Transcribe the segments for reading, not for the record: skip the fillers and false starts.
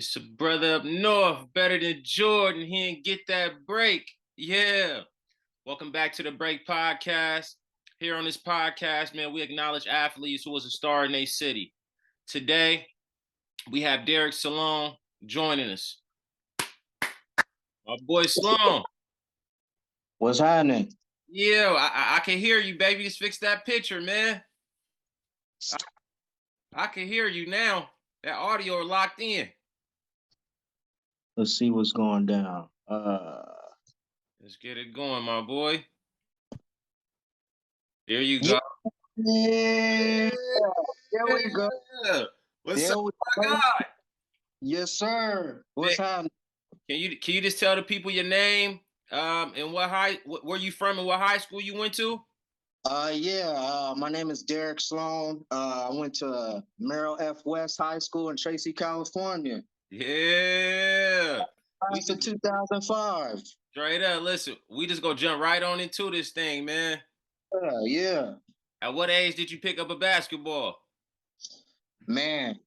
It's a brother up north, better than Jordan. He didn't get that break. Yeah. Welcome back to the Break Podcast. Here on this podcast, man, we acknowledge athletes who was a star in their city. Today, we have Derek Sloan joining us. My boy Sloan. What's happening? Yeah, I can hear you, baby. Just fix that picture, man. I can hear you now. That audio locked in. Let's see what's going down. Let's get it going, my boy. There you go. Yeah, there we go. What's There up, we my go. God? Yes, sir. What's happening? Can you just tell the people your name, and where you from and what high school you went to? My name is Derek Sloan. I went to Merrill F. West High School in Tracy, California. Yeah. Class of 2005. Straight up. Listen, we just gonna jump right on into this thing, man. Yeah. At what age did you pick up a basketball? Man,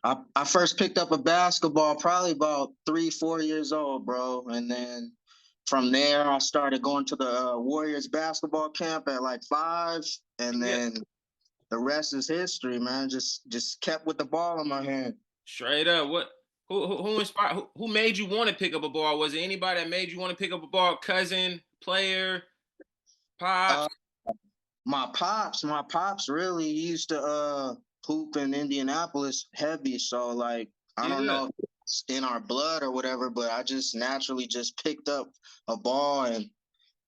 I first picked up a basketball probably about 3-4 years old, bro. And then from there, I started going to the Warriors basketball camp at like 5. And Yeah. then the rest is history, man. Just kept with the ball in my hand. Straight up. Who inspired? Who made you want to pick up a ball? Was it anybody that made you want to pick up a ball? Cousin, player, pops? My pops really used to hoop in Indianapolis heavy. So like I don't know if it's in our blood or whatever, but I just naturally just picked up a ball, and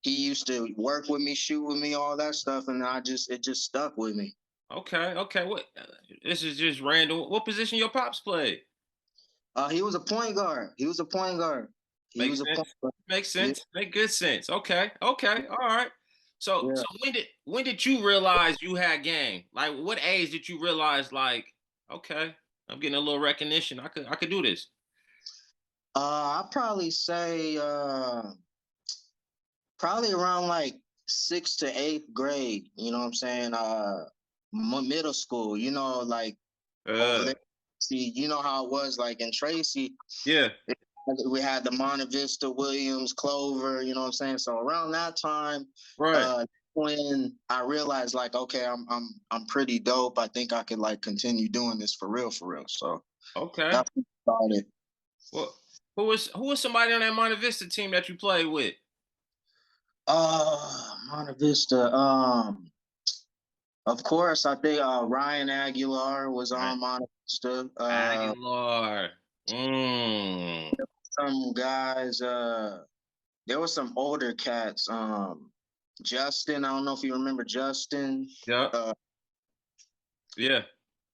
he used to work with me, shoot with me, all that stuff, and it just stuck with me. Okay. What? This is just random. What position your pops played? He was a point guard. He was a point guard. Makes sense. Makes sense. Yeah. Make good sense. Okay. All right. So when did you realize you had game? Like what age did you realize like, okay, I'm getting a little recognition. I could do this. I'd probably say probably around like 6th to 8th grade. You know what I'm saying? Middle school. You know, like over there. See, you know how it was like in Tracy. Yeah. We had the Monte Vista, Williams, Clover. You know what I'm saying? So around that time, right. When I realized like, okay, I'm pretty dope. I think I could like continue doing this for real. So okay. That's what started. Well, who was somebody on that Monte Vista team that you played with? Monte Vista. Of course, I think Ryan Aguilar was on Monte Vista. Aguilar. Some guys. There were some older cats. Justin. I don't know if you remember Justin. Yeah. Yeah.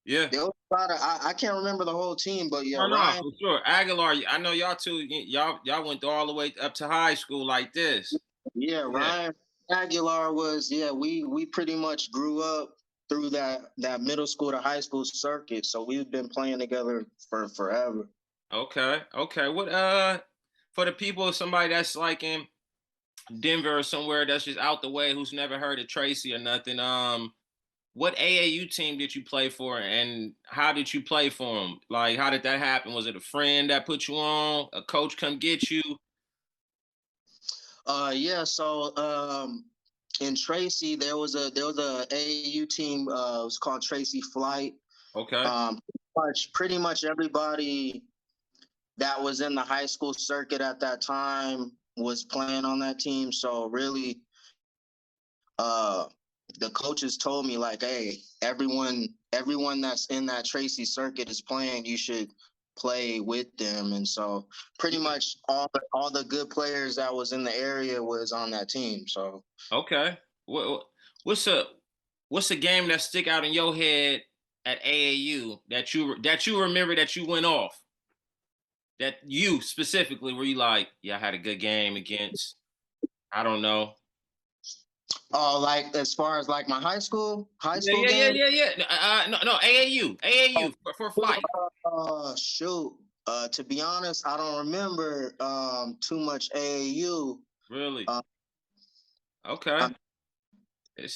There was a lot of, I can't remember the whole team, but yeah, Ryan, for sure. Aguilar. I know y'all two. Y'all went all the way up to high school like this. Yeah, Ryan Aguilar was. Yeah, we pretty much grew up through that middle school to high school circuit, so we've been playing together for forever. Okay. What for the people, somebody that's like in Denver or somewhere that's just out the way, who's never heard of Tracy or nothing. What AAU team did you play for, and how did you play for them? Like, how did that happen? Was it a friend that put you on? A coach come get you? So in Tracy there was a AAU team. It was called Tracy Flight. Okay. Pretty much everybody that was in the high school circuit at that time was playing on that team. So really, the coaches told me like, hey, everyone that's in that Tracy circuit is playing. You should play with them. And so pretty much all the good players that was in the area was on that team. So okay, what's a game that stick out in your head at AAU that you remember that you went off? That you specifically, were you like, yeah, I had a good game against, I don't know. Oh, like as far as like my high school game? No, AAU for Flight. Shoot. To be honest, I don't remember too much AAU. Really? Okay.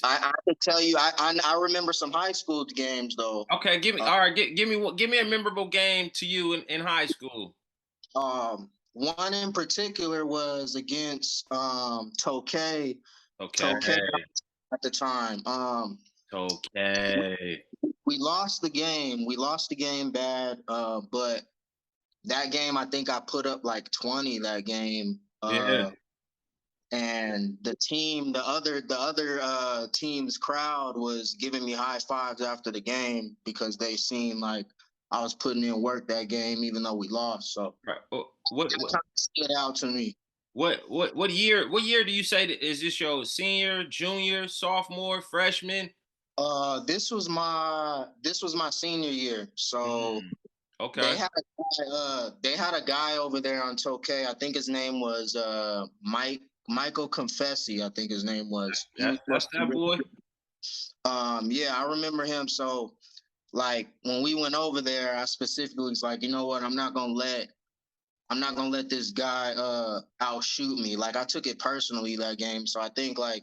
I could tell you. I remember some high school games though. Okay, give me all right. Give me a memorable game to you in high school. One in particular was against Tokay. Okay. Tokay at the time. Okay. We lost the game. We lost the game bad. But that game, I think I put up like 20 that game. Yeah. And the other team's crowd was giving me high fives after the game because they seen like I was putting in work that game, even though we lost. So Right. that kind of stood out to me. What year? What year do you say that is this your senior, junior, sophomore, freshman? This was my senior year. So Okay. they had a guy over there on Tokay. I think his name was Michael Confessi. I think his name was. He was That's that boy. Yeah, I remember him. So like when we went over there, I specifically was like, you know what, I'm not gonna let this guy outshoot me. Like I took it personally that game. So I think that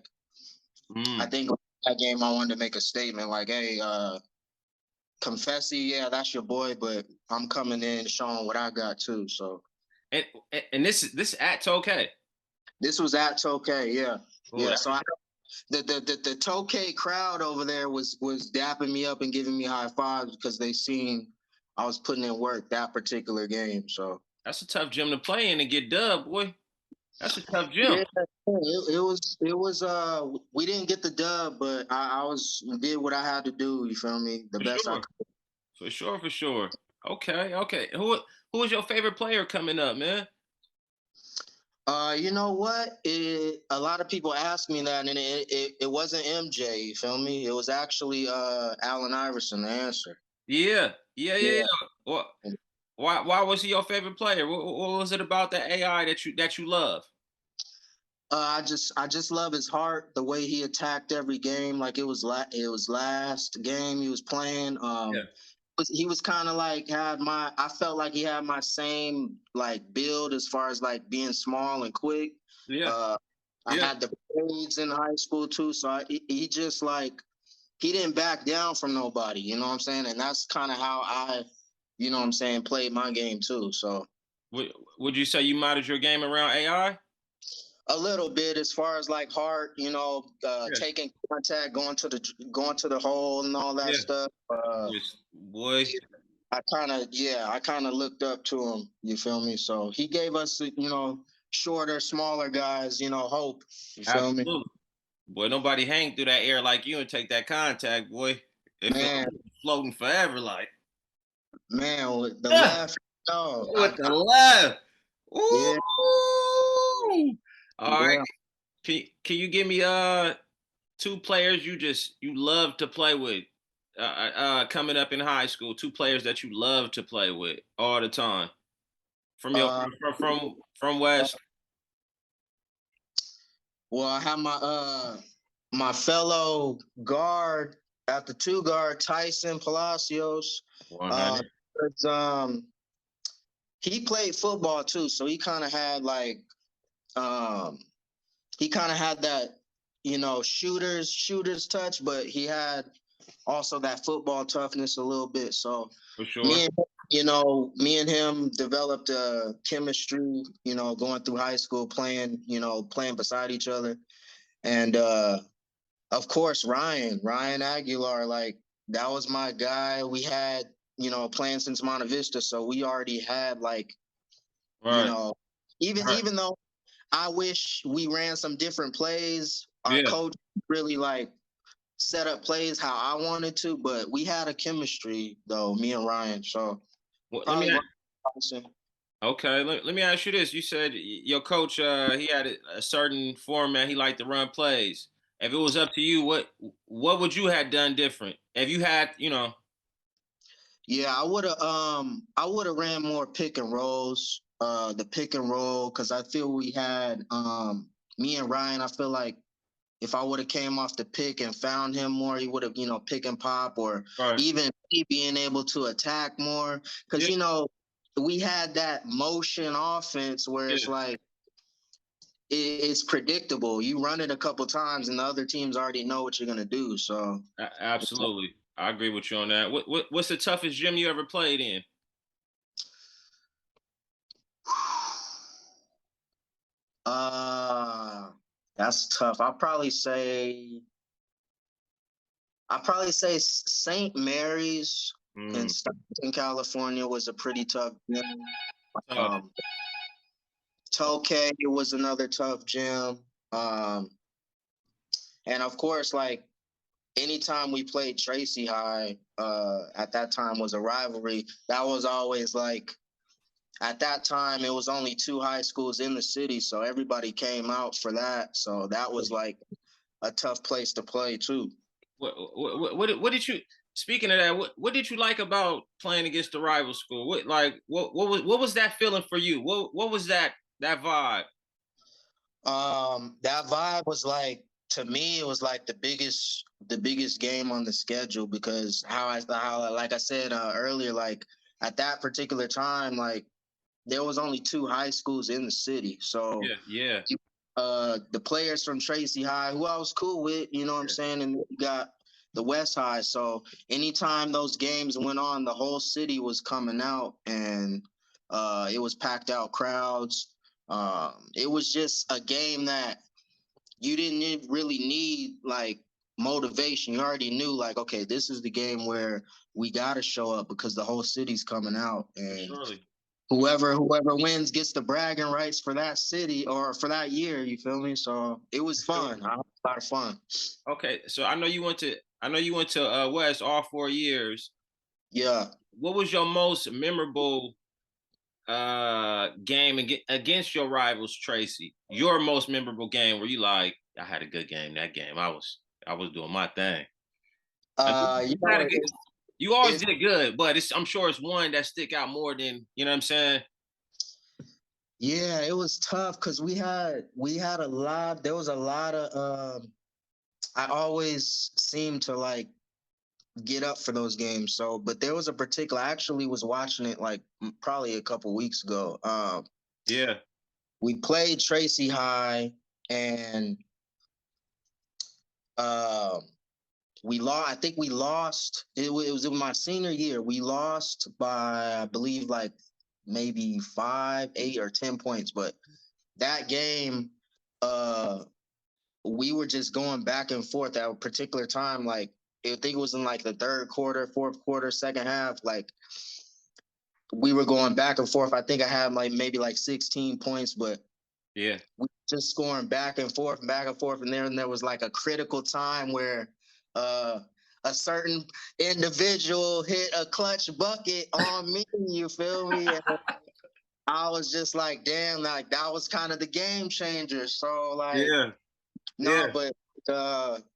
game I wanted to make a statement like, hey, Confessi, yeah, that's your boy, but I'm coming in showing what I got too. So And this at Tokay. this was at Tokay, yeah. Oh, Yeah. So the Tokay crowd over there was dapping me up and giving me high fives because they seen I was putting in work that particular game. So that's a tough gym to play in and get dubbed, boy. That's a tough yeah, gym. it was we didn't get the dub, but I did what I had to do, you feel me? The For best I sure. could. For sure, for sure. Okay. Who was your favorite player coming up, man? You know what? A lot of people ask me that, and it wasn't MJ. You feel me? It was actually Allen Iverson. The answer. Yeah. Yeah. What? Why was he your favorite player? What was it about the AI that you love? I just love his heart, the way he attacked every game. Like it was last game he was playing. Yeah. He was kind of like I felt like he had my same like build as far as like being small and quick. Yeah. Uh, I Yeah. had the braids in high school too, so he just like he didn't back down from nobody. You know what I'm saying? And that's kind of how I, you know what I'm saying, played my game too. So Would you say you modeled your game around AI? a little bit as far as like heart, Yeah. taking contact, going to the hole and all that Yeah. stuff. Yes, boy. I kind of looked up to him. You feel me? So he gave us, shorter, smaller guys, hope. You feel me? Absolutely. Boy, nobody hang through that air like you and take that contact, boy. It feel like Man, you floating forever, like. man, with the Yeah. left, no, With the left. yeah, Ooh. All right. yeah. Can you give me two players you love to play with coming up in high school? Two players that you love to play with all the time from your Uh, from West. well, I have my fellow guard at the two guard, Tyson Palacios. Uh, 100. it's, he played football too, so um, he kind of had that, shooter's touch, but he had also that football toughness a little bit. So For sure. me and me and him developed a chemistry, going through high school, playing beside each other. And of course, Ryan Aguilar, like that was my guy. We had, playing since Monte Vista, so we already had like, you Right. know, even Right. even though I wish we ran some different plays, our Yeah. coach really like set up plays how I wanted to, but we had a chemistry though, me and Ryan. So Well, probably Ryan. okay. Let me ask you this. You said your coach he had a certain format he liked to run plays. If it was up to you, what would you have done different? If you had, Yeah, I would have ran more pick and rolls, the pick and roll, because I feel we had me and Ryan. I feel like if I would have came off the pick and found him more, he would have, pick and pop, or right. even he being able to attack more. Because Yeah. we had that motion offense where it's Yeah. like it's predictable. You run it a couple times, and the other teams already know what you're gonna do. So, Absolutely, I agree with you on that. What's the toughest gym you ever played in? uh, that's tough. I'll probably say St. Mary's in Mm, Stockton, California was a pretty tough gym. tough. Um, Tokay was another tough gym. Um, and of course, like anytime we played Tracy High, at that time was a rivalry. That was always like at that time it was only two high schools in the city, so everybody came out for that. So that was like a tough place to play too. What did you? Speaking of that, what did you like about playing against the rival school? What was that feeling for you? What was that vibe? That vibe was like to me it was like the biggest game on the schedule because how like I said earlier, like at that particular time, like there was only two high schools in the city. So Yeah, yeah, the players from Tracy High, who I was cool with, you know what I'm yeah. saying, and you got the West High. So anytime those games went on, the whole city was coming out, and it was packed out crowds. It was just a game that you didn't really need like motivation. You already knew like, okay, this is the game where we got to show up because the whole city's coming out, For and surely. whoever wins gets the bragging rights for that city or for that year. You feel me? So it was For sure. fun. I had a lot of fun. Okay, so I know you went to West all 4 years. Yeah. What was your most memorable game against your rivals, Tracy? Your most memorable game where you like, I had a good game that game. I was doing my thing. And You you know had a what? good, you always It's did good, but I'm sure it's one that stick out more than you know what I'm saying. yeah, it was tough because we had a lot. There was a lot of I always seemed to like get up for those games. So, but there was a particular. I actually was watching it like probably a couple weeks ago. Yeah, We played Tracy High, and um, we lost. I think we lost. It was in my senior year. We lost by I believe like maybe 5, 8, or 10 points. But that game, uh, we were just going back and forth at a particular time. Like I think it was in like the third quarter, fourth quarter, second half. Like we were going back and forth. I think I had like maybe like 16 points, but yeah, we just scoring back and forth, and then there was like a critical time where uh a certain individual hit a clutch bucket on me. You feel me? And I was just like, damn, like that was kind of the game changer. So like, yeah, no, yeah. but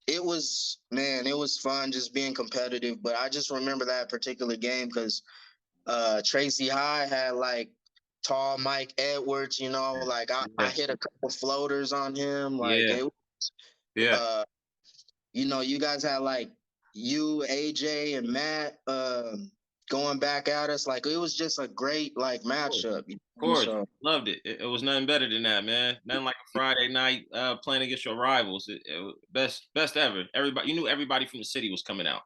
it was man, it was fun just being competitive. But I just remember that particular game because Tracy High had like tall Mike Edwards, like I Yeah, hit a couple floaters on him. Like yeah, it yeah. uh you guys had like you, AJ, and Matt going back at us. Like it was just a great like matchup. Of course, So loved it. It was nothing better than that, man. Nothing like a Friday night playing against your rivals. It was best ever. Everybody, you knew everybody from the city was coming out.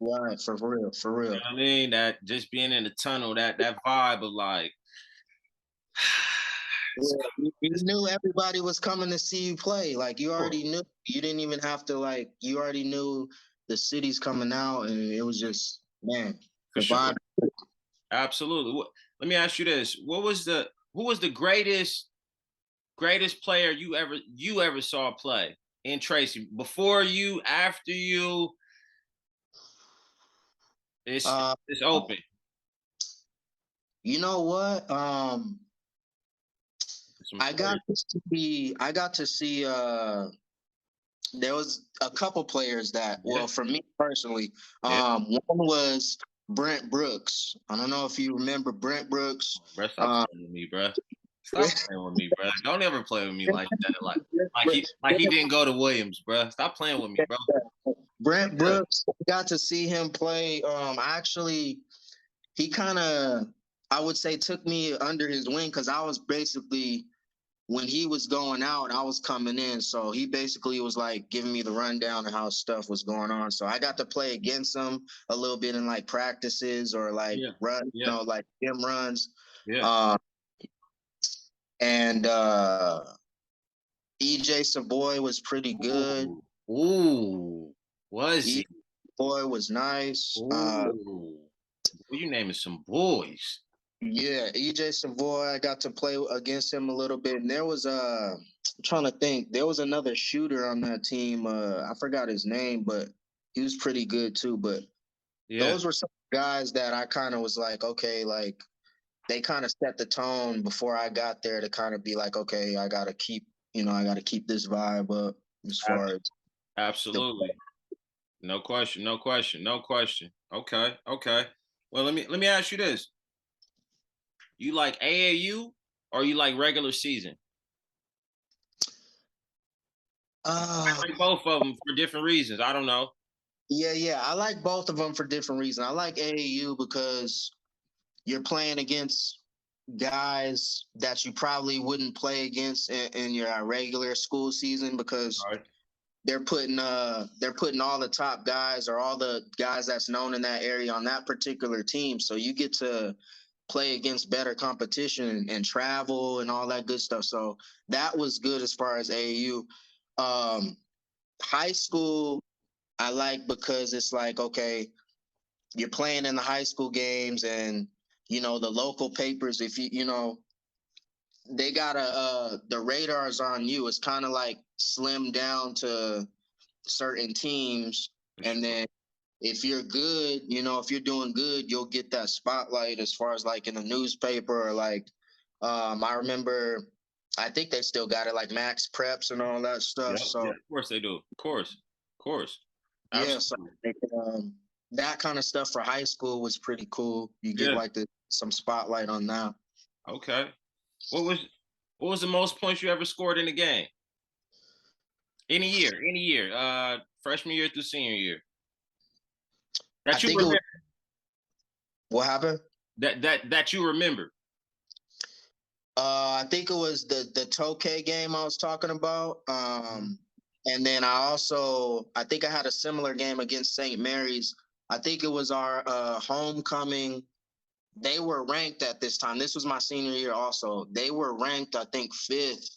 right, for real, for You real. know what I mean? That just being in the tunnel, that vibe of like, Yeah, you knew everybody was coming to see you play. Like you course, already knew. You didn't even have to like. You already knew the city's coming out, and it was just man, for the sure, vibe. absolutely. Let me ask you this: who was the greatest player you ever saw play in Tracy? Before you, after you, it's Uh, it's open. you know what? Some I got stories. to see. I got to see. There was a couple players that. Yeah, Well, for me personally, yeah. one was Brent Brooks. I don't know if you remember Brent Brooks. Bro, stop Um, playing with me, bro. Stop playing with me, bro. Don't ever play with me like that. Like he didn't go to Williams, bro. Stop playing with me, bro. Brent Yeah. Brooks. Got to see him play. Actually, he kind of, I would say, took me under his wing because I was basically when he was going out, I was coming in. So he basically was like giving me the rundown of how stuff was going on. So I got to play against him a little bit in like practices or like run, like gym runs. Yeah. And EJ Savoy was pretty good. Ooh. Was he? Boy was nice. Ooh. You naming some boys. Yeah, EJ Savoy, I got to play against him a little bit. And there was I'm trying to think. There was another shooter on that team. I forgot his name, but he was pretty good too. But those were some guys that I kind of was like, okay, like they kind of set the tone before I got there to kind of be like, okay, I gotta keep this vibe up as far as absolutely. No question, no question, no question. Okay, okay. Well, let me ask you this. You like AAU or you like regular season? I like both of them for different reasons. I don't know. Yeah. I like both of them for different reasons. I like AAU because you're playing against guys that you probably wouldn't play against in your regular school season because they're putting all the top guys or all the guys that's known in that area on that particular team. So you get to play against better competition and travel and all that good stuff. So that was good as far as AAU. High school, I like because it's like, okay, you're playing in the high school games and, the local papers, if they got the radars on you. It's kind of like slimmed down to certain teams. And then if you're good, if you're doing good, you'll get that spotlight as far as like in the newspaper or like, I remember, I think they still got it like Max Preps and all that stuff. So of course they do. Of course. Yeah, so that kind of stuff for high school was pretty cool. You get like some spotlight on that. Okay. What was the most points you ever scored in a game? Any year. Freshman year through senior year. That you remember. What happened? That you remember. I think it was the Tokay game I was talking about. And then I think I had a similar game against St. Mary's. I think it was our homecoming. They were ranked at this time. This was my senior year also. They were ranked, I think, 5th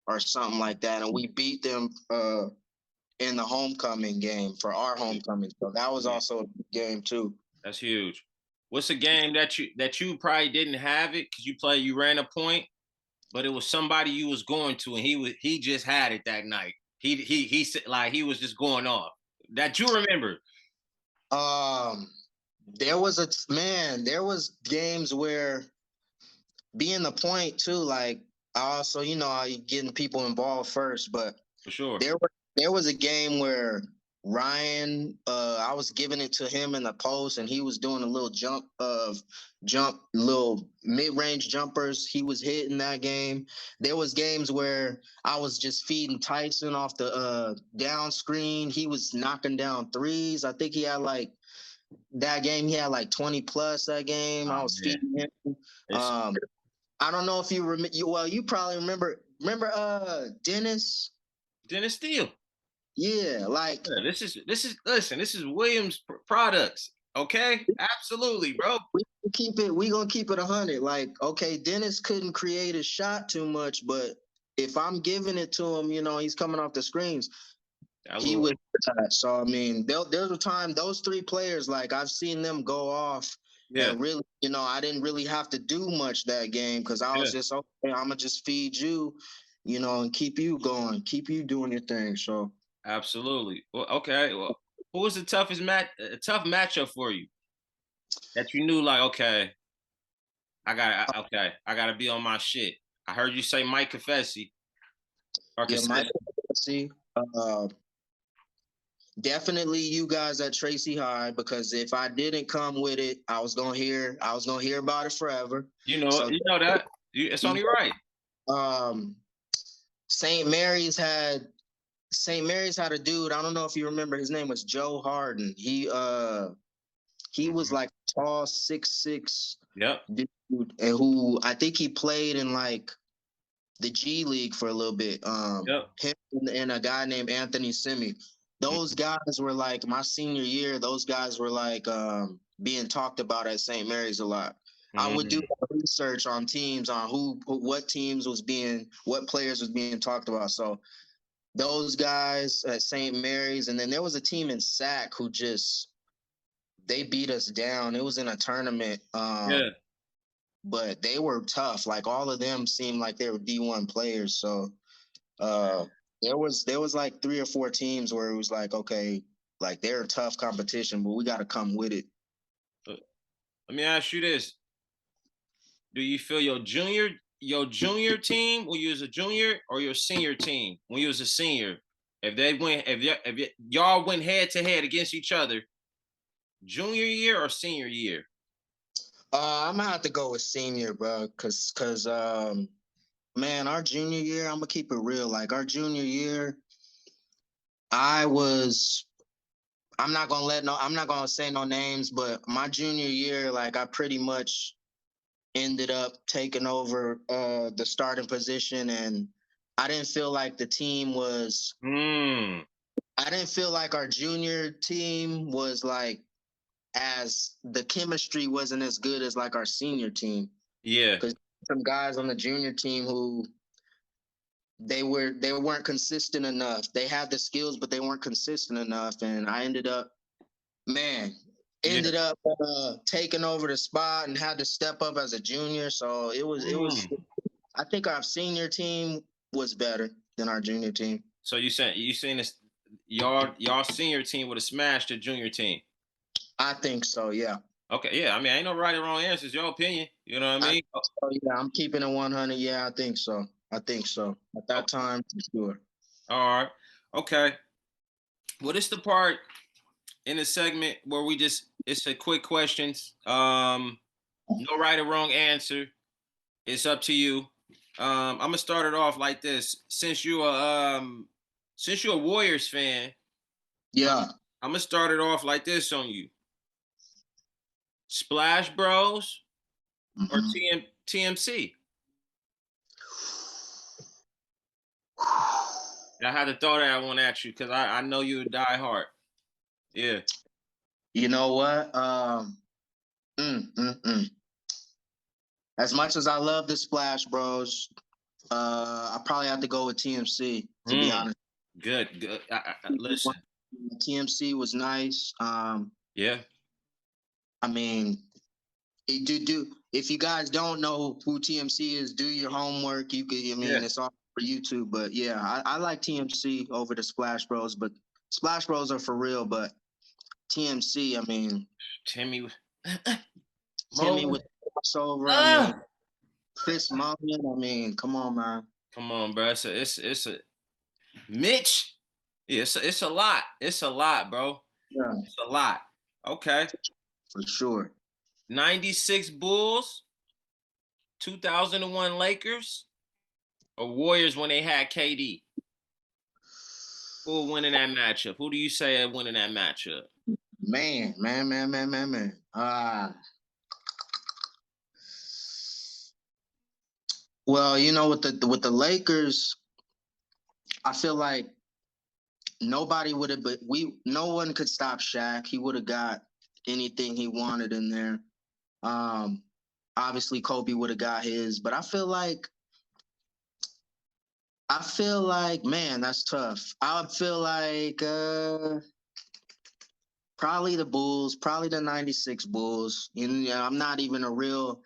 or something like that. And we beat them in the homecoming game for our homecoming. So that was also a game too. That's huge. What's a game that you probably didn't have it because you ran a point, but it was somebody you was going to and he just had it that night. He said like he was just going off. That you remember. There was games where being the point too, like I also, getting people involved first, but for sure. There was a game where Ryan, I was giving it to him in the post and he was doing a little little mid-range jumpers. He was hitting that game. There was games where I was just feeding Tyson off the down screen. He was knocking down threes. I think he had like that game, he had like 20 plus that game. I was feeding him. I don't know if you remember. You probably remember. Remember, Dennis Steele. Yeah, like this is listen. This is Williams products. Okay, absolutely, bro. We gonna keep it 100. Like, okay, Dennis couldn't create a shot too much, but if I'm giving it to him, he's coming off the screens. He would. So I mean, there was a time those 3 players, like I've seen them go off. Yeah. And really, I didn't really have to do much that game because I was just okay. I'm gonna just feed you, and keep you going, keep you doing your thing. So absolutely. Well, okay. Well, who was the tough matchup for you that you knew like I gotta be on my shit. I heard you say Mike Confessi. Yeah, Mike Confessi. Definitely you guys at Tracy High, because if I didn't come with it, I was gonna hear about it forever. You know that. It's only right. St. Mary's had a dude. I don't know if you remember. His name was Joe Harden. He was like tall, 6'6". Yep. Dude, and who I think he played in like the G League for a little bit. Yep. Him and a guy named Anthony Simi. Those guys were like my senior year. Those guys were like being talked about at St. Mary's a lot. I would do Mm-hmm. research on teams, on what teams was being, what players was being talked about. So those guys at St. Mary's, and then there was a team in SAC who just they beat us down. It was in a tournament. Yeah. But they were tough. Like all of them seemed like they were D1 players. So uh there was like 3 or 4 teams where it was like, okay, like they're tough competition, but we got to come with it. Let me ask you this: do you feel your junior team when you was a junior, or your senior team when you was a senior, if they went if y'all went head to head against each other, junior year or senior year? I'm gonna have to go with senior, bro, cause man, our junior year, I'm gonna keep it real. Like our junior year, I was I'm not gonna say no names, but my junior year, like I pretty much ended up taking over the starting position, and I didn't feel like the team was Mm, I didn't feel like our junior team was like as the chemistry wasn't as good as like our senior team. yeah, Because some guys on the junior team who they weren't consistent enough. They had the skills, but they weren't consistent enough. And I man, yeah. ended up taking over the spot and had to step up as a junior. So it was. Mm. I think our senior team was better than our junior team. So you saying this, y'all senior team would have smashed the junior team? I think so. Yeah. Okay, yeah. I mean, ain't no right or wrong answer. It's your opinion. You know what I I mean? so, yeah. I'm keeping it 100. Yeah, I think so. I think so. At that Okay. time, for sure. All right. Okay. Well, this the part in the segment where it's a quick questions. No right or wrong answer. It's up to you. I'm gonna start it off like this. Since you're a Warriors fan, Yeah. I'm gonna start it off like this on you. Splash Bros or Mhm. TMC? I had to throw that one at you because I know you a die hard. Yeah. You know what? Mm, mm, mm. As much as I love the Splash Bros, I probably have to go with TMC. To be Mm, honest, good. Good. Listen. TMC was nice. Yeah. I mean, do if you guys don't know who TMC is, do your homework. You could, I Yeah. mean, it's all for YouTube. But yeah, I like TMC over the Splash Bros. But Splash Bros are for real. But TMC, I mean, Timmy. Timmy Mullen. with crossover. I mean, Ah! Chris Mullen. I mean, come on, man. Come on, bro. It's a Mitch. Yeah, it's a lot. It's a lot, bro. Yeah, It's a lot. Okay. for sure. 96 Bulls, 2001 Lakers, or Warriors when they had KD? Who will win in that matchup? Who do you say will win in that matchup? Man. Well, you know, with the Lakers, I feel like nobody would have, but no one could stop Shaq. He would have got anything he wanted in there. Um, Obviously Kobe would have got his, but I feel like, man, that's tough. I would feel like probably the Bulls, probably the '96 Bulls. You know, I'm not even a real.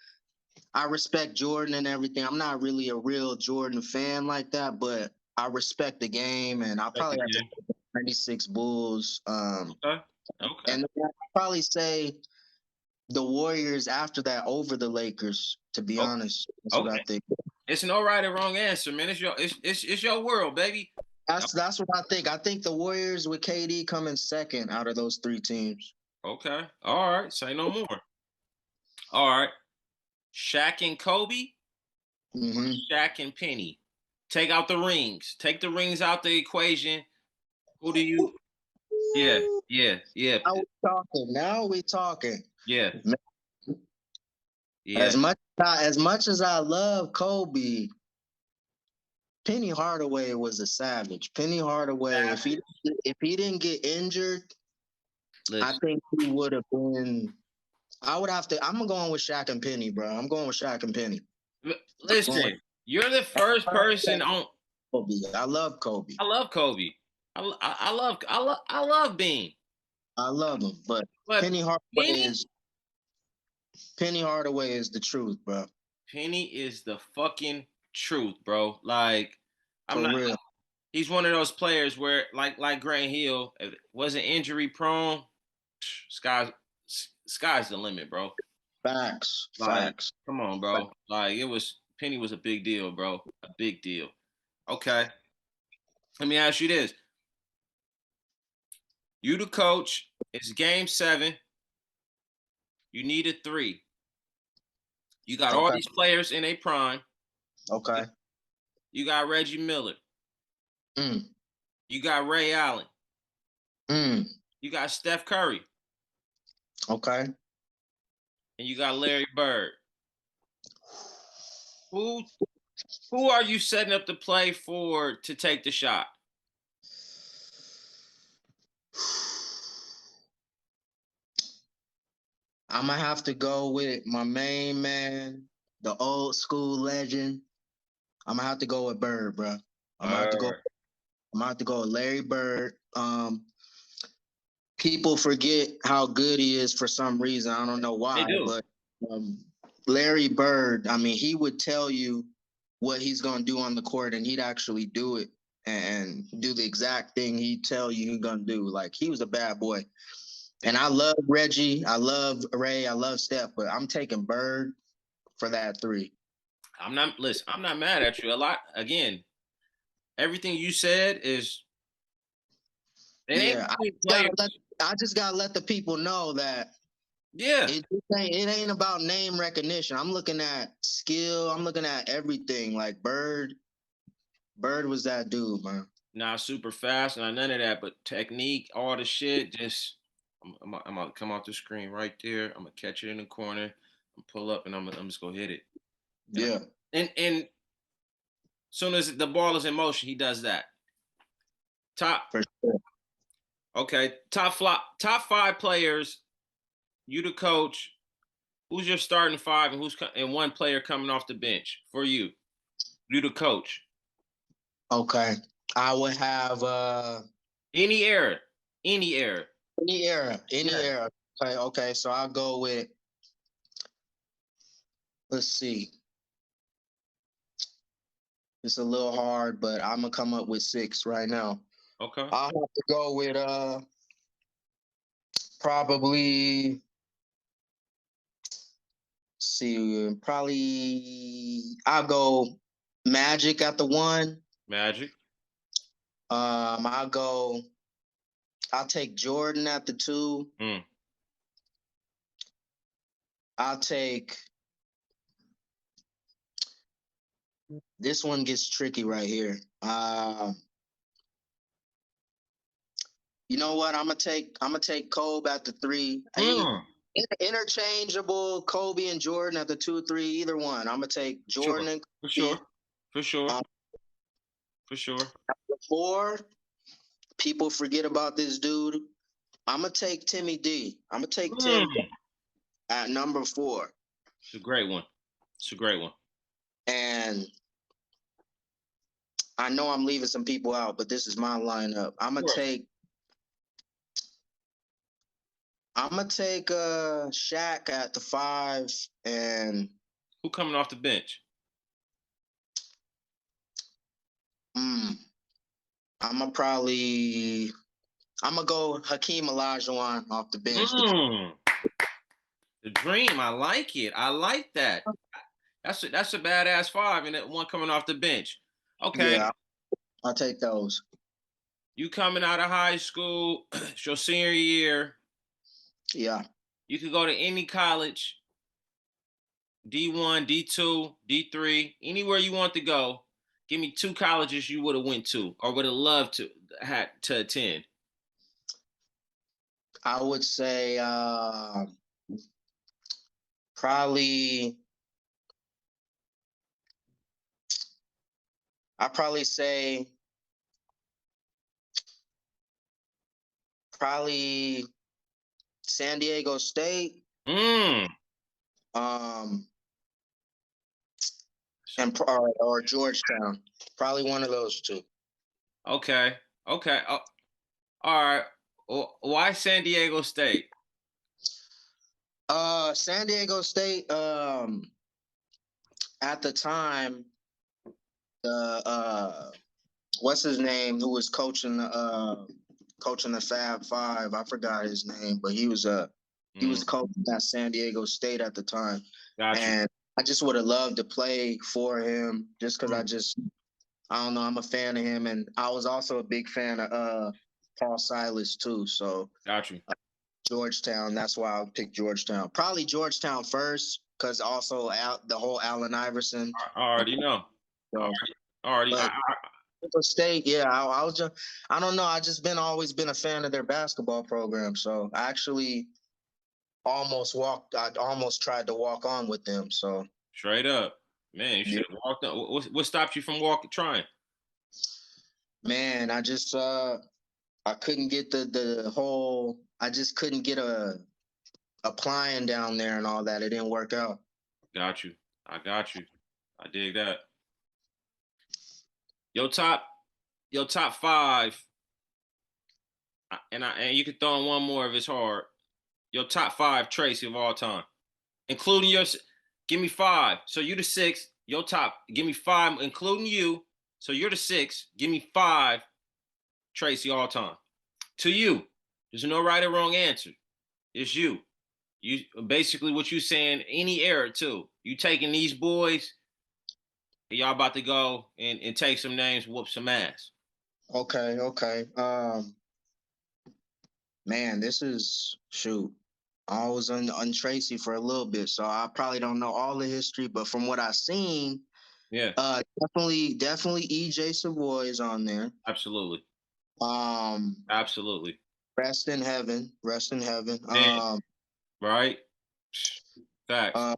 I respect Jordan and everything. I'm not really a real Jordan fan like that, but I respect the game, and I'll That's the probably have to game. go with '96 Bulls. Okay. Okay. And then I'll probably say the Warriors after that over the Lakers. To be Okay. honest, that's what I Okay. think. It's no right or wrong answer, man. It's your world, baby. That's what I think. I think the Warriors with KD coming second out of those 3 teams. Okay. All right. Say no more. All right. Shaq and Kobe, Hmm. Shaq and Penny. Take out the rings. Take the rings out the equation. Who do you? Yeah. Yeah. Yeah. Now we talking. Now we talking. Yeah. Yeah. As much as I love Kobe, Penny Hardaway was a savage. Penny Hardaway, if he didn't get injured, I Listen, think he would have been. I would have to. I'm going with Shaq and Penny, bro. I'm going with Shaq and Penny. I'm going with listen. You're the first person on. Kobe. I love Kobe. I love Kobe. I love Bean. I love him, but But Penny Hardaway Penny, is Penny Hardaway is the truth, bro. Penny is the fucking truth, bro. Like, I'm For not. real. He's one of those players where, like Grant Hill, if it wasn't injury prone. Sky's sky's the limit, bro. Facts. Like, Facts. come on, bro. Like, Penny was a big deal, bro. A big deal. Okay. Let me ask you this. You the coach. It's game 7. You need a 3. You got all Okay. these players in a prime. Okay. You got Reggie Miller. Mm. You got Ray Allen. Mm. You got Steph Curry. Okay. And you got Larry Bird. Who are you setting up to play for to take the shot? I'm gonna have to go with my main man, the old school legend. I'm gonna have to go with Bird, bro. I'm gonna have to go. Bird. I'm gonna have to go with Larry Bird. People forget how good he is for some reason. I don't know They why, do. but um, Larry Bird. I mean, he would tell you what he's gonna do on the court, and he'd actually do it and do the exact thing he'd tell you he's gonna do. Like he was a bad boy. And I love Reggie, I love Ray, I love Steph, but I'm taking Bird for that 3. I'm not mad at you. A lot again, everything you said is it ain't Yeah, many players. I just gotta let the people know that Yeah. it ain't about name recognition. I'm looking at skill. I'm looking at everything. Like Bird was that dude, man. Not super fast, not none of that, but technique, all the shit. Just I'm gonna come off the screen right there. I'm gonna catch it in the corner, I'm pull up, and I'm just gonna hit it. And Yeah, and soon as the ball is in motion, he does that. Top for sure. okay, top 5 players. You the coach. Who's your starting 5, and one player coming off the bench for you? You the coach. Okay, I would have Any era, any era. any era, any Yeah. era. Okay. So I'll go with. Let's see. It's a little hard, but I'm gonna come up with 6 right now. Okay. I'll have to go with probably see probably I'll go Magic at the 1. Magic. I'll take Jordan at the 2. Mm. I'll take this one gets tricky right here. You know what? I'm gonna take Kobe at the 3. Mm. Interchangeable Kobe and Jordan at the 2, 3, either one. I'm gonna take Sure. Jordan and For Kobe. sure. For sure. Um, For sure. 4, people forget about this dude. I'm gonna take Timmy D. I'm gonna take Tim Mm. at number 4. It's a great one. It's a great one. And I know I'm leaving some people out, but this is my lineup. I'm gonna take Shaq at the 5, and Who coming off the bench? I'm gonna go Hakeem Olajuwon off the bench. Mm. The dream. I like it. I like that. That's a badass 5, and that one coming off the bench. Okay. Yeah, I'll take those. You coming out of high school, it's your senior year. Yeah. You could go to any college, D1, D2, D3, anywhere you want to go. Give me 2 colleges you would have went to or would have loved to had to attend. I would say probably I probably say probably San Diego State. Mm. Um, and or Georgetown. Probably one of those two. Okay. Okay. All right. Why San Diego State? San Diego State. At the time, what's his name? Who was coaching the Fab Five? I forgot his name, but he was coaching at San Diego State at the time, Gotcha. and I just would have loved to play for him, just because I don't know, I'm a fan of him, and I was also a big fan of Paul Silas too. So Gotcha. Georgetown. That's why I picked Georgetown. Probably Georgetown first, because also the whole Allen Iverson. I already know. So, Already. but State, yeah, I was just, I don't know. I just always been a fan of their basketball program. So I actually I almost tried to walk on with them. So Straight up, man, you yeah, should have walked on. What stopped you from trying? man, I couldn't get the whole. I just couldn't get applying down there and all that. It didn't work out. Got you. I got you. I dig that. Your top, your top five, and you can throw in one more if it's hard. Your top five Tracy of all time, including your. Give me five. So you're the six. Your top. Give me five, including you. So you're the six. Give me five Tracy all time. To you, there's no right or wrong answer. It's you. You basically what you saying. Any error too. You taking these boys. Y'all about to go and take some names, whoop some ass. Okay, okay. Man, this is shoot. I was on Tracy for a little bit, so I probably don't know all the history, but from what I've seen, Yeah, definitely EJ Savoy is on there. absolutely, Um, absolutely. rest in heaven, rest in heaven. Man, right? Facts.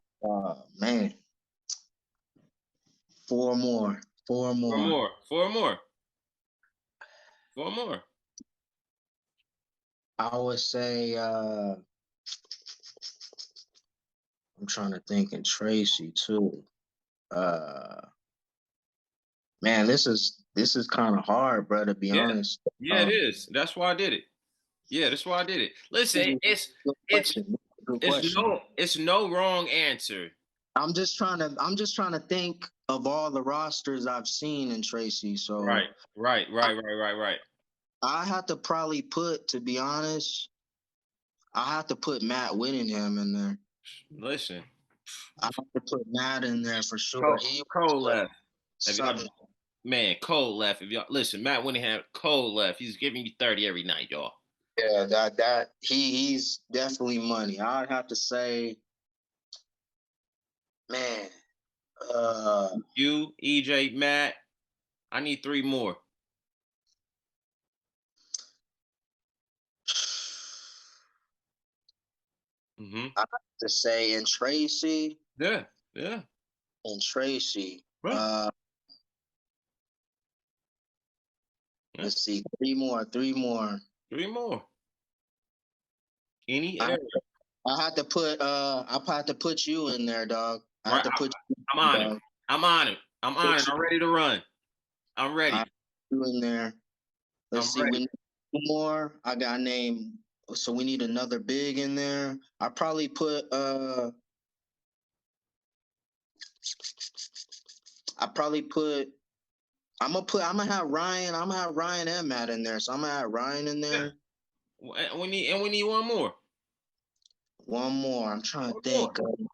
Man, four more, four Four more. more. Four more. Four more. I would say I'm trying to think, and Tracy too. Uh, Man, this is kind of hard, bro. To be Yeah. honest. Yeah, it is. That's why I did it. Yeah, that's why I did it. Listen, Good it's question. Good it's question. no wrong answer. I'm just trying to think of all the rosters I've seen in Tracy. So Right, right. I have to probably to be honest, I have to put Matt Whittingham in there. Listen, I have to put Matt in there for sure. Cole left. If y'all, Something. man, Cole left. If y'all listen, Matt Winningham, Cole left. He's giving you 30 every night, y'all. Yeah, that he's definitely money. I'd have to say, man, uh, You, EJ, Matt. I need three more. Mm-hmm. I have to say in Tracy. Yeah, yeah. And Tracy. Right. Yeah. Let's see, three more. Three more. Any I area. I had to put I had to put you in there, dog. I had Right. to put I'm you, on it. dog. I'm on it. I'm on it. I'm ready to run. I'm ready. I put you in there. Let's I'm see, we ready. need two more. I got name. So we need another big in there. I probably put I probably put I'm gonna have Ryan and Matt in there. So I'm gonna have Ryan in Yeah. there. We need one more. One more. I'm trying to One more. think.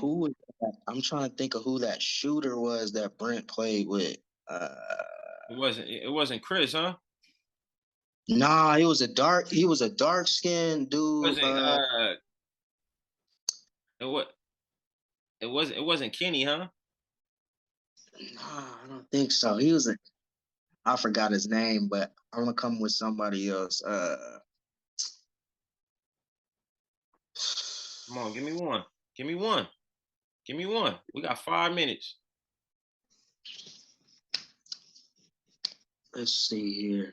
Who was that? I'm trying to think of who that shooter was that Brent played with. Uh, It wasn't Chris, huh? nah, he was a dark skinned dude. Wasn't it what it wasn't Kenny, huh? Nah, I don't think so. I forgot his name, but I'm gonna come with somebody else. Come on, give me one. Give me one. Give me one. We got 5 minutes. Let's see here.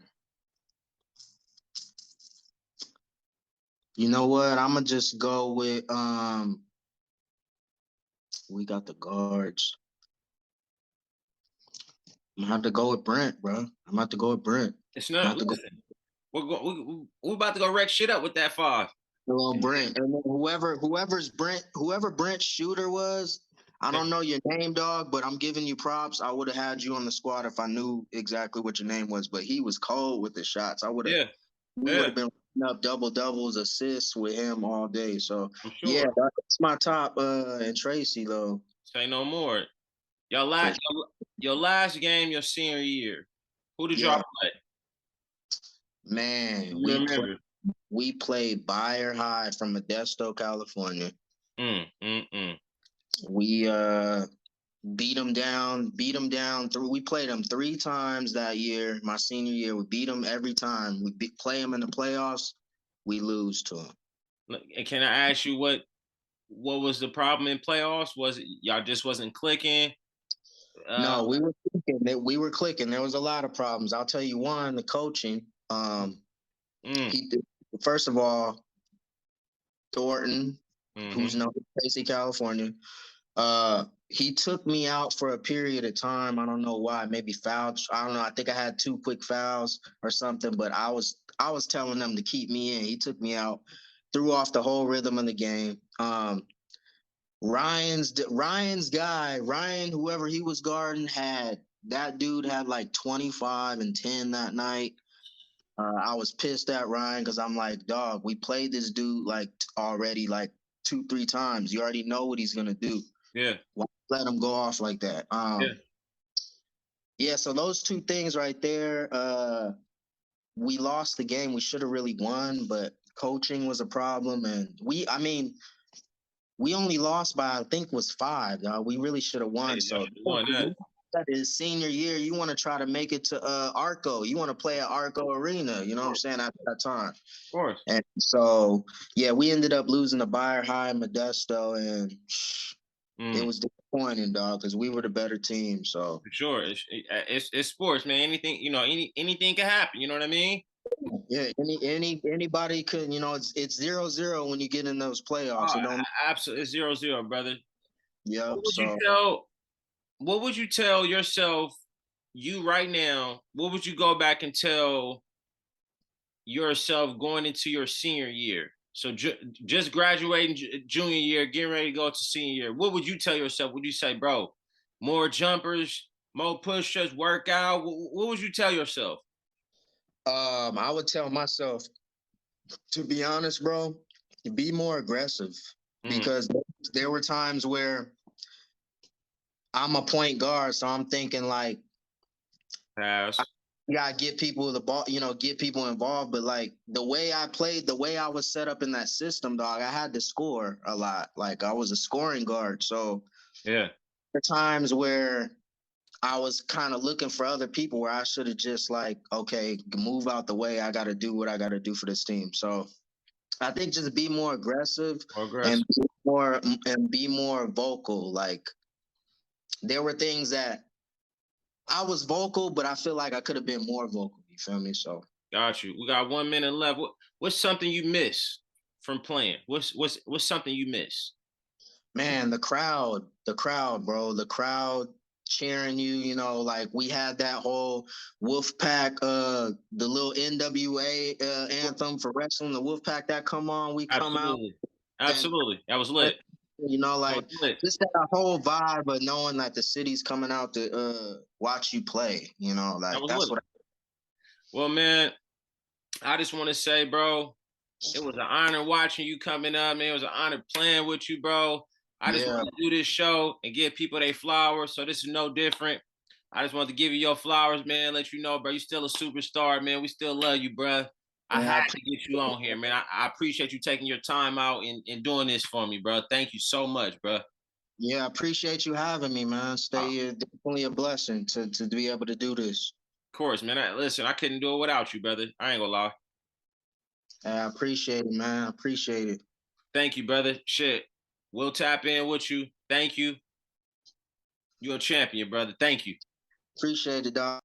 You know what? I'm gonna just go with we got the guards. I'm gonna have to go with Brent, bro. I'm gonna have to go with Brent. It's not. Listen, we're about to go wreck shit up with that 5. Well, Brent, and then whoever Brent's shooter was, I don't know your name, dog, but I'm giving you props. I would have had you on the squad if I knew exactly what your name was. But he was cold with the shots. Yeah. We would have been up double doubles, assists with him all day. So I'm sure. Yeah, that's my top. And Tracy though. Say no more. Your last game, your senior year. Who did y'all play? Man, remember? We played Bayer High from Modesto, California. We beat them down. We played them 3 times that year. My senior year, we beat them every time. We play them in the playoffs. We lose to them. Can I ask you what was the problem in playoffs? Was it y'all just wasn't clicking? No, we were clicking. We were clicking. There was a lot of problems. I'll tell you one: the coaching. He did, first of all, Thornton, who's known in Tracy, California. He took me out for a period of time. I don't know why. Maybe fouled. I don't know. I think I had 2 quick fouls or something. But I was telling them to keep me in. He took me out, threw off the whole rhythm of the game. Ryan's guy, whoever he was guarding, that dude had like 25 and 10 that night. I was pissed at Ryan because I'm like, dog, we played this dude like already like 2-3 times. You already know what he's gonna do. Yeah. Why let him go off like that? Yeah. So those 2 things right there. We lost the game. We should have really won, but coaching was a problem, and we only lost by I think was 5. We really should have won. So that is senior year. You want to try to make it to Arco. You want to play at Arco Arena. You know what I'm saying? At that time. Of course. And so yeah, we ended up losing to Bayer High Modesto, and it was disappointing, dog, because we were the better team. So for sure, it's sports, man. Anything anything can happen. You know what I mean? Yeah, anybody could, it's 0-0 when you get in those playoffs. Absolutely, it's 0-0, brother. Yeah. What would you tell yourself, you right now? What would you go back and tell yourself going into your senior year? So just graduating junior year, getting ready to go to senior year. What would you tell yourself? Would you say, bro, more jumpers, more push-ups, workout? What would you tell yourself? I would tell myself, to be honest, bro, be more aggressive, because there were times where I'm a point guard, so I'm thinking like, pass. You gotta get people the ball, get people involved. But like the way I played, the way I was set up in that system, dog, I had to score a lot. Like I was a scoring guard, so yeah, there are times where I was kind of looking for other people where I should have just like, okay, move out the way. I got to do what I got to do for this team. So I think just be more aggressive, and be more vocal. Like there were things that I was vocal, but I feel like I could have been more vocal. You feel me? So got you. We got 1 minute left. What's something you miss from playing? What's something you miss? Man, the crowd, bro, the crowd cheering you. Like we had that whole Wolfpack, the little NWA anthem for wrestling. The Wolfpack that come on, we come out. Absolutely, that was lit. Just that whole vibe of knowing that the city's coming out to watch you play. That's what. Well, man, I just want to say, bro, it was an honor watching you coming up, man. It was an honor playing with you, bro. I just want to do this show and give people their flowers. So this is no different. I just want to give you your flowers, man. Let you know, bro, you still a superstar, man. We still love you, bro. I had to get you on here, man. I appreciate you taking your time out and doing this for me, bro. Thank you so much, bro. Yeah, I appreciate you having me, man. Definitely a blessing to be able to do this. Of course, man. Listen, I couldn't do it without you, brother. I ain't gonna lie. I appreciate it, man. I appreciate it. Thank you, brother. Shit. We'll tap in with you. Thank you. You're a champion, brother. Thank you. Appreciate it, dog.